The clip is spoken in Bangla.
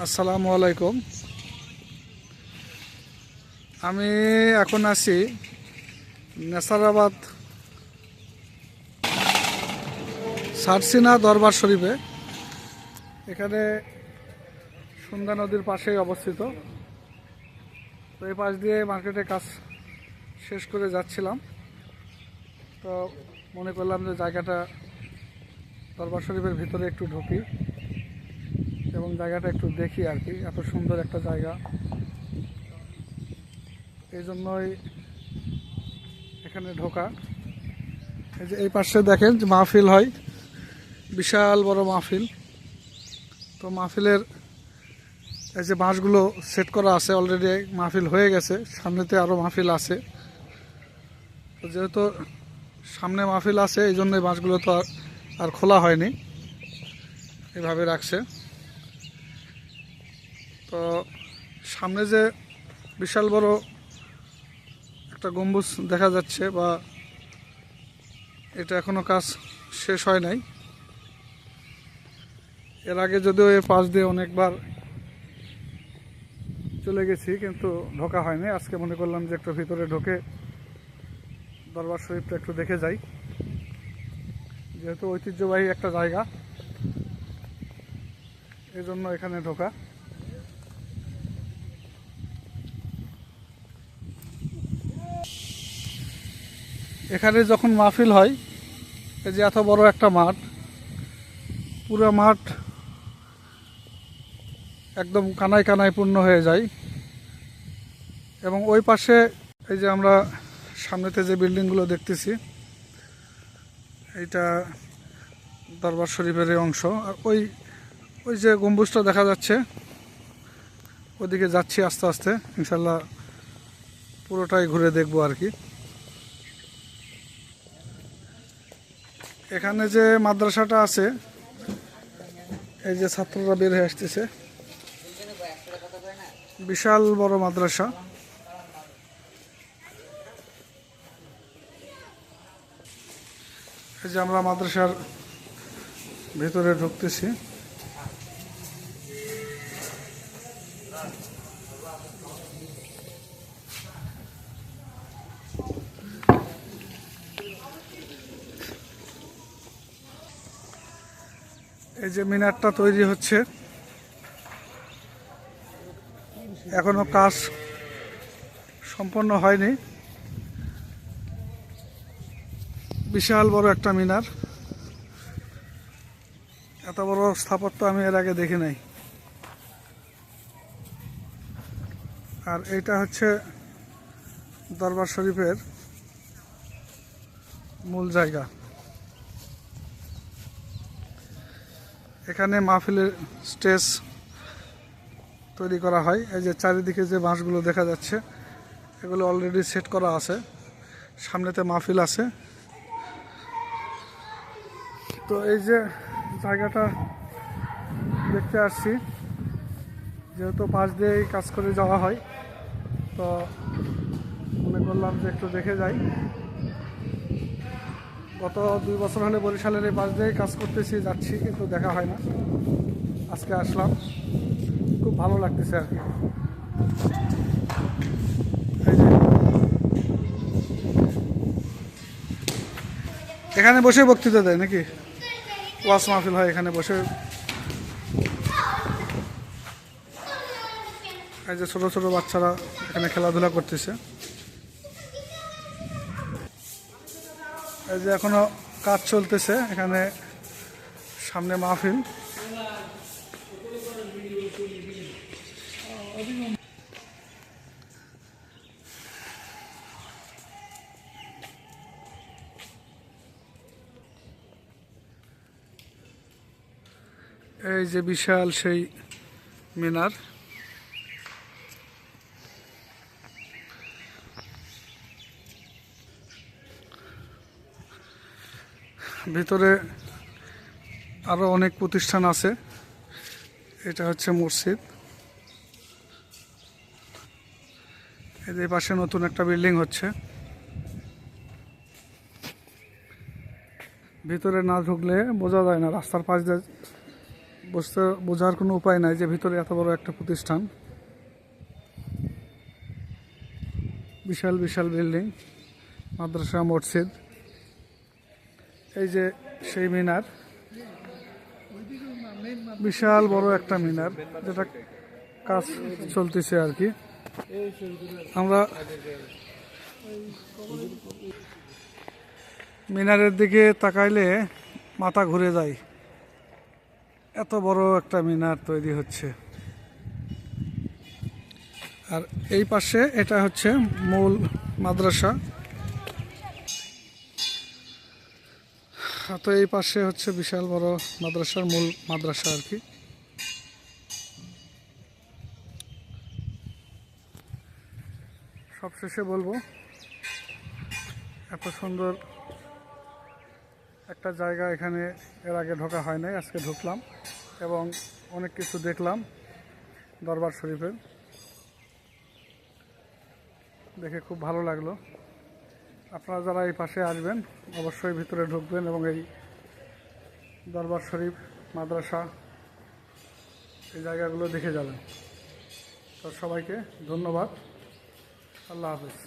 আসসালামু আলাইকুম। আমি এখন আছি নেসারাবাদ সারসিনা দরবার শরীফে। এখানে সন্ধ্যা নদীর পাশেই অবস্থিত। তো এই পাশ দিয়ে মার্কেটে কাজ শেষ করে যাচ্ছিলাম, তো মনে করলাম যে জায়গাটা দরবার শরীফের ভিতরে একটু ঢুকি এবং জায়গাটা একটু দেখি আর কি। এত সুন্দর একটা জায়গা, এই জন্যই এখানে ঢোকা। এই যে এই পাশে দেখেন যে মাহফিল হয়, বিশাল বড় মাহফিল। তো মাহফিলের এই যে বাঁশগুলো সেট করা আছে, অলরেডি মাহফিল হয়ে গেছে, সামনেতে আরও মাহফিল আছে। তো যেহেতু সামনে মাহফিল আছে এই জন্যই বাঁশগুলো তো আর খোলা হয়নি, এভাবে রাখছে। তো সামনে যে বিশাল বড় একটা গম্বুজ দেখা যাচ্ছে, বা এটা এখনো কাজ শেষ হয় নাই। এর আগে যদিও এর পাশ দিয়ে অনেকবার চলে গেছি, কিন্তু ঢোকা হয়নি। আজকে মনে করলাম যে একটু ভিতরে ঢোকে দরবার শরীফটা একটু দেখে যাই, যেহেতু ঐতিহ্যবাহী একটা জায়গা, এই জন্য এখানে ঢোকা। এখানে যখন মাহফিল হয়, এই যে এত বড় একটা মাঠ, পুরো মাঠ একদম কানায় কানায় পূর্ণ হয়ে যায়। এবং ওই পাশে এই যে আমরা সামনেতে যে বিল্ডিংগুলো দেখতেছি, এইটা দরবার শরীফের অংশ। আর ওই ওই যে গম্বুজটা দেখা যাচ্ছে, ওদিকে যাচ্ছি আস্তে আস্তে, ইনশাল্লাহ পুরোটাই ঘুরে দেখবো আর কি। এখানে যে মাদ্রাসাটা আছে, এই যে ছাত্ররা বের হয়ে আসতেছে, বিশাল বড় মাদ্রাসা। এই যে আমরা মাদ্রাসার ভেতরে ঢুকতেছি। এই যে মিনারটা তৈরি হচ্ছে, এখনো কাজ সম্পন্ন হয়নি। বিশাল বড় একটা মিনার, এত বড় স্থাপত্য আমি এর আগে দেখি নাই। আর এইটা হচ্ছে দরবার শরীফের মূল জায়গা। এখানে মাহফিলের স্টেজ তৈরি করা হয়। এই যে চারিদিকে যে বাঁশগুলো দেখা যাচ্ছে, এগুলো অলরেডি সেট করা আছে, সামনেতে মাহফিল আছে। তো এই যে জায়গাটা দেখতে আসছি, যেহেতু পাশ দিয়েই কাজ করে যাওয়া হয়, তো মনে করলাম যে একটু দেখে যাই। গত 2 বছর হলে বরিশালের এই পাশ দিয়েই কাজ করতেছি, যাচ্ছি, কিন্তু দেখা হয় না। আজকে আসলাম, খুব ভালো লাগতেছে আর কি। এখানে বসে বক্তৃতা দেয় নাকি, ওয়াজ মাহফিল হয় এখানে বসে। এই যে ছোট ছোট বাচ্চারা এখানে খেলাধুলা করতেছে। এই যে এখনো কাজ চলতেছে এখানে, সামনে মাহফিল। এই যে বিশাল সেই মিনার, ভিতরে আরো অনেক প্রতিষ্ঠান আছে। এটা হচ্ছে মসজিদ। এদের পাশে নতুন একটা বিল্ডিং হচ্ছে। ভিতরে না ঢুকলে বোঝা যায় না, রাস্তার পাশ দিয়ে বোঝার কোনো উপায় নাই যে ভিতরে এত বড় একটা প্রতিষ্ঠান, বিশাল বিশাল বিল্ডিং, মাদ্রাসা, মসজিদ। এই যে সেই মিনার, বিশাল বড় একটা মিনার, যেটা কাজ চলতেছে আর কি। আমরা মিনারের দিকে তাকাইলে মাথা ঘুরে যায়, এত বড় একটা মিনার তৈরি হচ্ছে। আর এই পাশে এটা হচ্ছে মূল মাদ্রাসা। তো এই পাশে হচ্ছে বিশাল বড় মাদ্রাসার মূল মাদ্রাসা আর কি। সবশেষে বলবো, এত সুন্দর একটা জায়গা এখানে এর আগে ঢোকা হয় নাই, আজকে ঢুকলাম এবং অনেক কিছু দেখলাম দরবার শরীফের, দেখে খুব ভালো লাগলো। আপনারা যারা এই পাশে আসবেন অবশ্যই ভিতরে ঢুকবেন এবং এই দরবার শরীফ, মাদ্রাসা, এই জায়গাগুলো দেখে যাবেন। তো সবাইকে ধন্যবাদ। আল্লাহ হাফেজ।